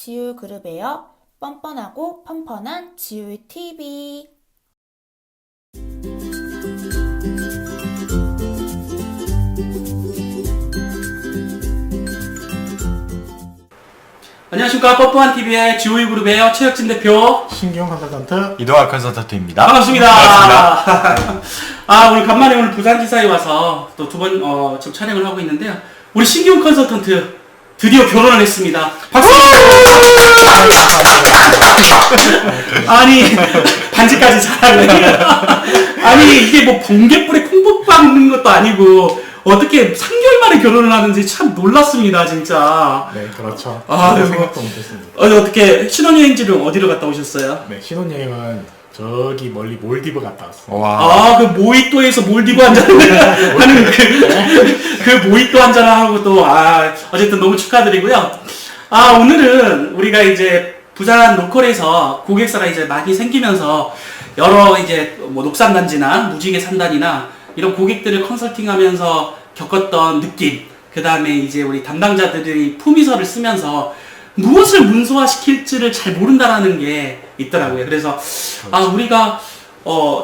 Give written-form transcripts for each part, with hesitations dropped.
지울 그룹에요. 뻔뻔하고 펀펀한 지울 TV. 안녕하십니까. 뻔뻔한 TV의 지오이 그룹의 최혁진 대표. 신기용 컨설턴트 이동학 컨설턴트입니다. 반갑습니다. 반갑습니다. 오늘 간만에 오늘 부산지사에 와서 또 두 번 지금 촬영을 하고 있는데요. 우리 신기용 컨설턴트 드디어 결혼을 했습니다. 박수! 아니, 반지까지 사랑해. 아니, 이게 뭐 번개불에 콩팥 박는 것도 아니고 어떻게 3개월 만에 결혼을 하는지 참 놀랐습니다, 진짜. 네 그렇죠. 네, 생각도 못했습니다. 어떻게 신혼여행지를 어디로 갔다 오셨어요? 네 신혼여행은 저기 멀리 몰디브 갔다 왔어요. 와. 그 모히또에서 몰디브 한잔 하는 그 모히또 한잔 하고 또, 어쨌든 너무 축하드리고요. 오늘은 우리가 이제 부산 로컬에서 고객사가 이제 많이 생기면서 여러 이제 뭐 녹산단지나 무지개 산단이나 이런 고객들을 컨설팅하면서 겪었던 느낌, 그 다음에 이제 우리 담당자들이 품위서를 쓰면서 무엇을 문서화시킬지를 잘 모른다라는 게 있더라고요. 그래서 우리가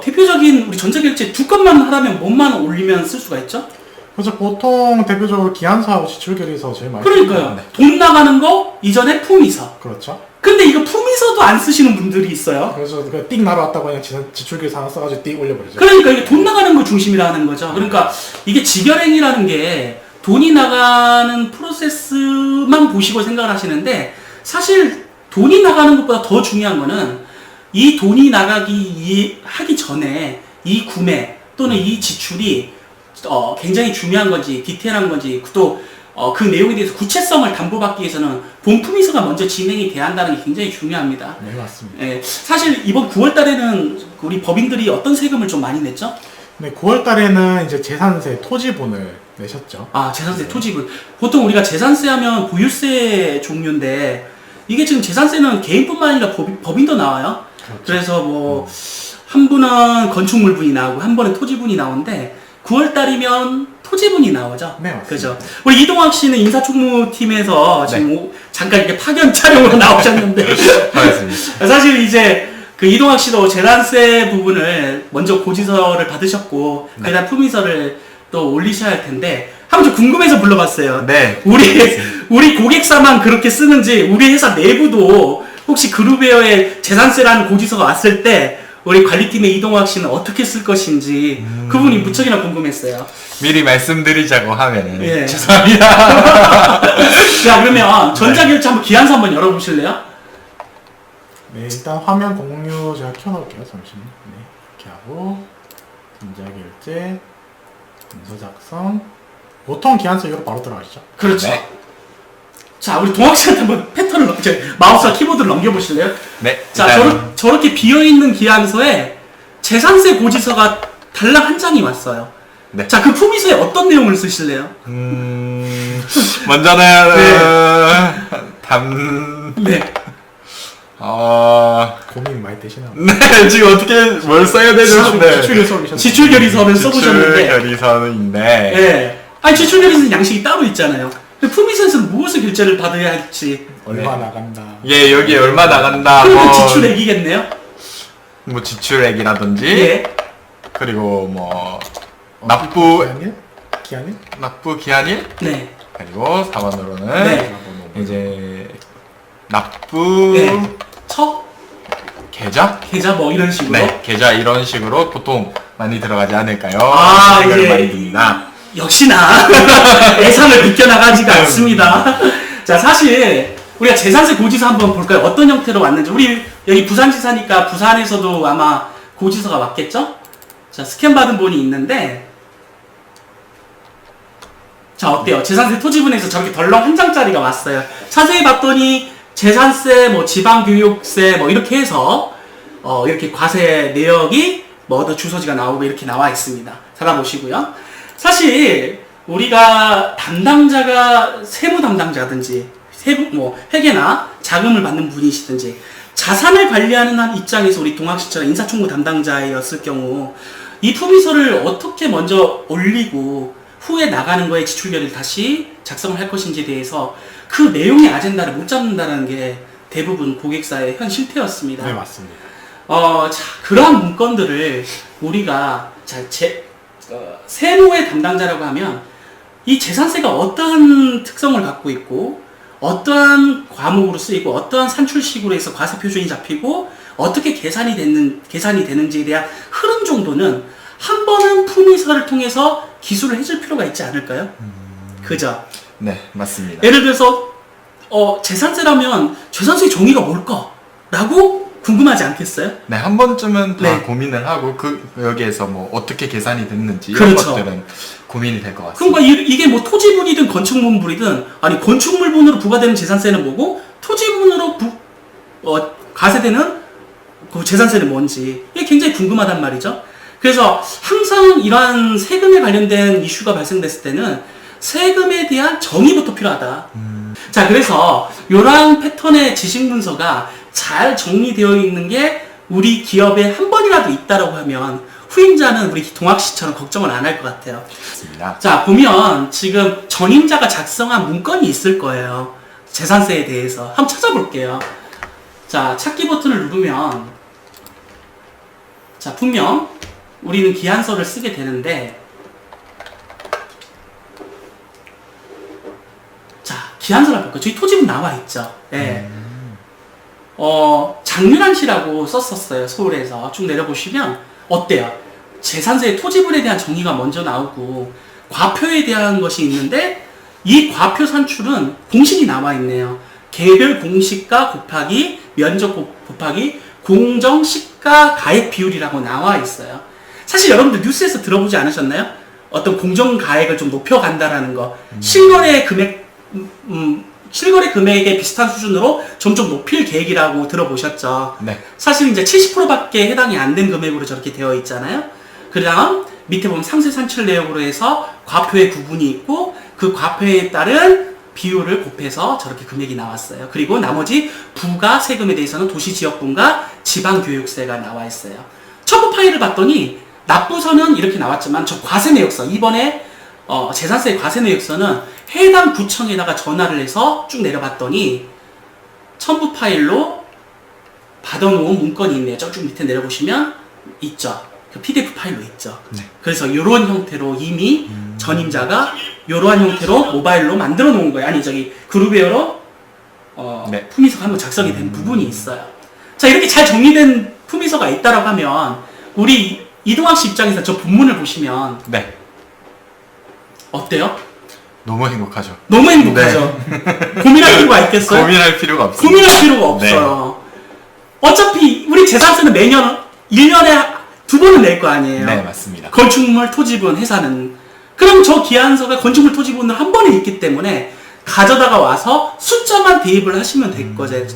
대표적인 우리 전자결제 두 건만 하라면 뭐만 올리면 쓸 수가 있죠? 그래서 보통 대표적으로 기한서하고 지출결의서 제일 많이 그러니까요. 쓰는데. 돈 나가는 거 이전에 품위서. 그렇죠. 근데 이거 품위서도 안 쓰시는 분들이 있어요. 그래서 띡 날아왔다고 그냥 지출결의서 하나 써가지고 띡 올려버리죠. 그러니까 이게 돈 나가는 거 중심이라는 거죠. 그러니까 이게 직결행이라는 게 돈이 나가는 프로세스만 보시고 생각을 하시는데, 사실 돈이 나가는 것보다 더 중요한 거는 이 돈이 하기 전에 이 구매 또는 이 지출이 굉장히 중요한 건지 디테일한 건지, 또 그 내용에 대해서 구체성을 담보받기 위해서는 본품위서가 먼저 진행이 돼야 한다는 게 굉장히 중요합니다. 네 맞습니다. 예, 사실 이번 9월 달에는 우리 법인들이 어떤 세금을 좀 많이 냈죠? 네 9월 달에는 이제 재산세 토지분을 내셨죠. 재산세, 토지분. 보통 우리가 재산세 하면 보유세 종류인데, 이게 지금 재산세는 개인뿐만 아니라 법인도 나와요. 그렇죠. 그래서 뭐, 한 분은 건축물분이 나오고, 한 번은 토지분이 나오는데, 9월 달이면 토지분이 나오죠. 네, 맞습니다. 그죠. 우리 이동학 씨는 인사총무팀에서 네. 지금 잠깐 이렇게 파견 촬영으로 나오셨는데, 반갑습니다. 사실 이제 그 이동학 씨도 재산세 부분을 먼저 고지서를 받으셨고, 네. 그다음 품위서를 또 올리셔야 할 텐데, 한번 좀 궁금해서 불러봤어요. 네. 우리 고객사만 그렇게 쓰는지, 우리 회사 내부도 혹시 그룹웨어에 재산세라는 고지서가 왔을 때 우리 관리팀의 이동학 씨는 어떻게 쓸 것인지 그 부분이 무척이나 궁금했어요. 미리 말씀드리자고 하면은 예. 죄송합니다. 자, 그러면 전자결제 한번 기한서 한번 열어보실래요? 네 일단 화면 공유 제가 켜놓을게요. 잠시만요. 네 이렇게 하고 전자결제 문서 작성 보통 기한서 이로 바로 들어가시죠. 그렇죠. 네. 자, 우리 동학 씨한테 한번 패턴을 마우스와 키보드를 넘겨보실래요? 네. 자, 일단 저렇게 비어있는 기한서에 재산세 고지서가 달랑 한 장이 왔어요. 네. 자, 그 품위서에 어떤 내용을 쓰실래요? 먼저는 네. 고민 많이 되시나요? 네, 지금 어떻게 뭘 써야 되죠? 네. 지출결의서를 써보셨는데. 지출결의서인데. 네. 아니, 지출결의서는 양식이 따로 있잖아요. 근데 품위서에서는 무엇을 결제를 받아야 할지. 얼마 나간다. 예, 여기 얼마 나간다. 그러면 지출액이겠네요? 뭐 지출액이라든지. 예. 그리고 뭐 납부 기한일? 기한일. 네. 그리고 4번으로는 네. 이제 납부 네. 계좌? 계좌 뭐 이런 식으로. 네, 계좌 이런 식으로 보통 많이 들어가지 않을까요? 이제 많이 듭니다. 역시나 예산을 비껴나가지가 않습니다. 자, 사실 우리가 재산세 고지서 한번 볼까요? 어떤 형태로 왔는지. 우리 여기 부산지사니까 부산에서도 아마 고지서가 왔겠죠? 자, 스캔 받은 본이 있는데, 자, 어때요? 재산세 토지분에서 저렇게 덜렁 한 장짜리가 왔어요. 자세히 봤더니 재산세, 뭐 지방교육세, 뭐 이렇게 해서 이렇게 과세 내역이 뭐 어떤 주소지가 나오고 이렇게 나와 있습니다. 찾아보시고요. 사실 우리가 담당자가 세무 담당자든지 뭐 회계나 자금을 받는 분이시든지 자산을 관리하는 한 입장에서 우리 동학시처럼 인사총무 담당자였을 경우 이 품위서를 어떻게 먼저 올리고 후에 나가는 거에 지출결의를 다시 작성을 할 것인지에 대해서 그 내용의 아젠다를 못 잡는다는 게 대부분 고객사의 현 실태였습니다. 네, 맞습니다. 자, 그러한 문건들을 우리가 세무의 담당자라고 하면 이 재산세가 어떠한 특성을 갖고 있고 어떠한 과목으로 쓰이고 어떠한 산출식으로 해서 과세 표준이 잡히고 어떻게 계산이 되는지에 대한 흐름 정도는 한 번은 품위서를 통해서 기술을 해줄 필요가 있지 않을까요? 그죠? 네, 맞습니다. 예를 들어서 재산세라면 재산세의 정의가 뭘까? 라고 궁금하지 않겠어요? 네, 한 번쯤은 다 네. 고민을 하고 여기에서 뭐 어떻게 계산이 됐는지 그렇죠. 이런 것들은 고민이 될 것 같습니다. 그러니까 이게 뭐 토지분이든 건축물분이든 아니 건축물분으로 부과되는 재산세는 뭐고 토지분으로 과세되는 그 재산세는 뭔지 이게 굉장히 궁금하단 말이죠. 그래서 항상 이러한 세금에 관련된 이슈가 발생됐을 때는 세금에 대한 정의부터 필요하다. 자, 그래서 이러한 패턴의 지식 문서가 잘 정리되어 있는 게 우리 기업에 한 번이라도 있다라고 하면 후임자는 우리 동학씨처럼 걱정을 안 할 것 같아요. 맞습니다. 자, 보면 지금 전임자가 작성한 문건이 있을 거예요. 재산세에 대해서. 한번 찾아볼게요. 자, 찾기 버튼을 누르면 자, 분명 우리는 기한서를 쓰게 되는데 자, 기한서를 볼까요? 저기 토지분 나와 있죠. 네. 장윤환 씨라고 썼었어요. 서울에서 쭉 내려보시면 어때요? 재산세 토지분에 대한 정의가 먼저 나오고 과표에 대한 것이 있는데 이 과표 산출은 공식이 나와 있네요. 개별 공시가 곱하기 면적 곱하기 공정 시가 가액 비율이라고 나와 있어요. 사실 여러분들 뉴스에서 들어보지 않으셨나요? 어떤 공정 가액을 좀 높여간다라는 거. 실거래 금액에 비슷한 수준으로 점점 높일 계획이라고 들어보셨죠? 네. 사실 이제 70%밖에 해당이 안 된 금액으로 저렇게 되어 있잖아요. 그 다음 밑에 보면 상세 산출 내역으로 해서 과표의 구분이 있고 그 과표에 따른 비율을 곱해서 저렇게 금액이 나왔어요. 그리고 나머지 부가 세금에 대해서는 도시지역분과 지방교육세가 나와 있어요. 첨부 파일을 봤더니 납부서는 이렇게 나왔지만 저 과세 내역서 이번에 재산세 과세 내역서는 해당 구청에다가 전화를 해서 쭉 내려봤더니 첨부 파일로 받아놓은 문건이 있네요. 저쪽 밑에 내려보시면 있죠. 그 PDF 파일로 있죠. 네. 그래서 이런 형태로 이미 전임자가 이러한 형태로 모바일로 만들어 놓은 거예요. 아니 저기 그룹웨어로 네. 품위서가 한번 작성이 된 부분이 있어요. 자, 이렇게 잘 정리된 품위서가 있다라고 하면 우리 이동학 씨 입장에서 저 본문을 보시면 네. 어때요? 너무 행복하죠. 너무 행복하죠. 고민할 필요가 있겠어요? 고민할 필요가 없습니다. 고민할 필요가 없어요. 어차피 우리 재산세는 매년 1년에 2번은 낼 거 아니에요. 네, 맞습니다. 건축물 토지분 회사는. 그럼 저 기한서가 건축물 토지분을 한 번에 있기 때문에 가져다가 와서 숫자만 대입을 하시면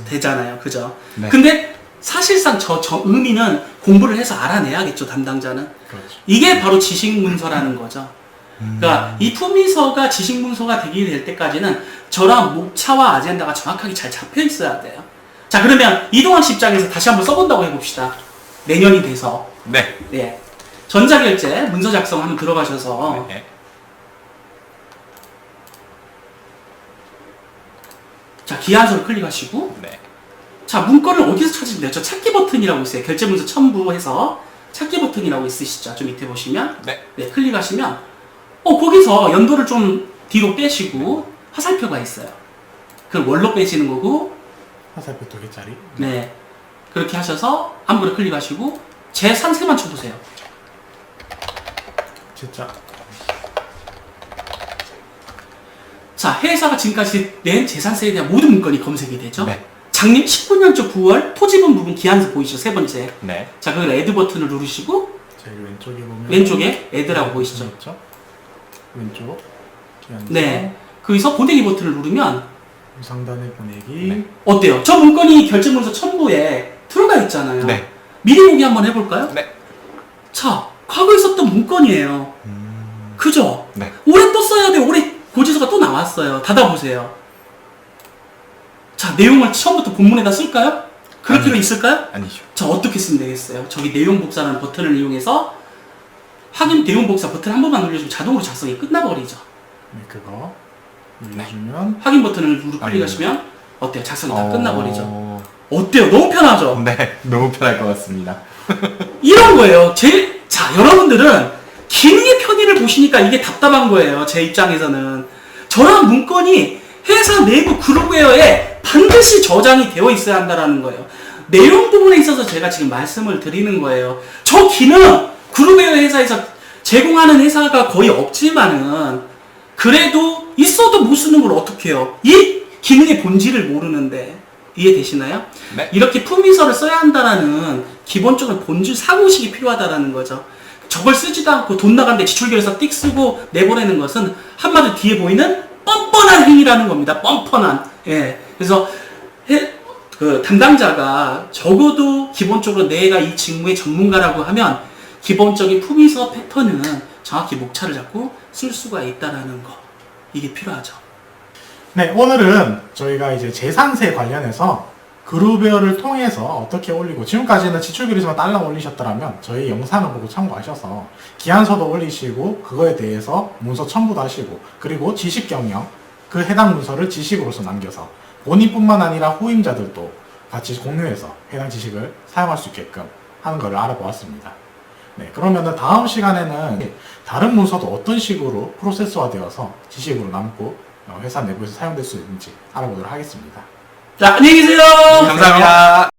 되잖아요. 그죠? 네. 근데 사실상 저 의미는 공부를 해서 알아내야겠죠, 담당자는. 그렇죠. 이게 바로 지식문서라는 거죠. 그러니까 이 품위서가 지식문서가 되게 될 때까지는 저랑 목차와 아젠다가 정확하게 잘 잡혀 있어야 돼요. 자, 그러면 이동환 씨 입장에서 다시 한번 써본다고 해봅시다. 내년이 돼서. 네. 네. 전자결제 문서 작성 한번 들어가셔서 네. 자, 기한서를 클릭하시고 네. 자, 문건을 어디서 찾으면 돼요? 저 찾기 버튼이라고 있어요. 결제문서 첨부해서 찾기 버튼이라고 있으시죠? 좀 밑에 보시면 네. 네, 클릭하시면 거기서 연도를 좀 뒤로 빼시고 화살표가 있어요. 그걸 뭘로 빼시는 거고 화살표 2개짜리. 네, 그렇게 하셔서 아무거나 클릭하시고 제 3세만 쳐보세요. 진짜. 자, 회사가 지금까지 낸 재산세에 대한 모든 문건이 검색이 되죠. 네. 작년 19년적 9월 토지분 부분 기한서 보이시죠? 세 번째. 네. 자, 그걸 애드 버튼을 누르시고 제일 왼쪽에 보면 왼쪽에 애드라고 보이시죠? 있죠? 왼쪽. 기한서. 네. 거기서 보내기 버튼을 누르면 상단에 보내기. 네. 어때요? 저 문건이 결제문서 첨부에 들어가 있잖아요. 네. 미리 보기 한번 해볼까요? 네. 자, 과거에 썼던 문건이에요. 그죠? 네. 올해 또 써야 돼. 올해 고지서가 또 나왔어요. 닫아보세요. 자, 내용을 처음부터 본문에다 쓸까요? 그럴 필요 있을까요? 아니죠. 자, 어떻게 쓰면 되겠어요? 저기 내용 복사라는 버튼을 이용해서 확인 내용 복사 버튼 한 번만 눌러주면 자동으로 작성이 끝나버리죠. 네, 그거 눌러주면 확인 버튼을 누르 클릭하시면 어때요? 작성이 다 끝나버리죠. 어때요? 너무 편하죠? 네, 너무 편할 것 같습니다. 이런 거예요. 자, 여러분들은 기능의 편의를 보시니까 이게 답답한 거예요. 제 입장에서는. 저런 문건이 회사 내부 그룹웨어에 반드시 저장이 되어 있어야 한다는 거예요. 내용 부분에 있어서 제가 지금 말씀을 드리는 거예요. 저 기능 그룹웨어 회사에서 제공하는 회사가 거의 없지만은 그래도 있어도 못 쓰는 걸 어떻게 해요? 이 기능의 본질을 모르는데 이해되시나요? 네. 이렇게 품위서를 써야 한다는 기본적인 본질 사고식이 필요하다는 거죠. 저걸 쓰지도 않고 돈 나간데 지출결서 띡 쓰고 내보내는 것은 한마디로 뒤에 보이는 뻔뻔한 행위라는 겁니다. 뻔뻔한. 예. 그래서 그 담당자가 적어도 기본적으로 내가 이 직무의 전문가라고 하면 기본적인 품위서 패턴은 정확히 목차를 잡고 쓸 수가 있다라는 거. 이게 필요하죠. 네, 오늘은 저희가 이제 재산세 관련해서 그룹웨어를 통해서 어떻게 올리고, 지금까지는 지출결의서만 딸랑 올리셨더라면 저희 영상을 보고 참고하셔서 기한서도 올리시고 그거에 대해서 문서 첨부도 하시고, 그리고 지식경영 그 해당 문서를 지식으로서 남겨서 본인뿐만 아니라 후임자들도 같이 공유해서 해당 지식을 사용할 수 있게끔 하는 것을 알아보았습니다. 네, 그러면은 다음 시간에는 다른 문서도 어떤 식으로 프로세스화 되어서 지식으로 남고 회사 내부에서 사용될 수 있는지 알아보도록 하겠습니다. 자, 안녕히 계세요. 감사합니다.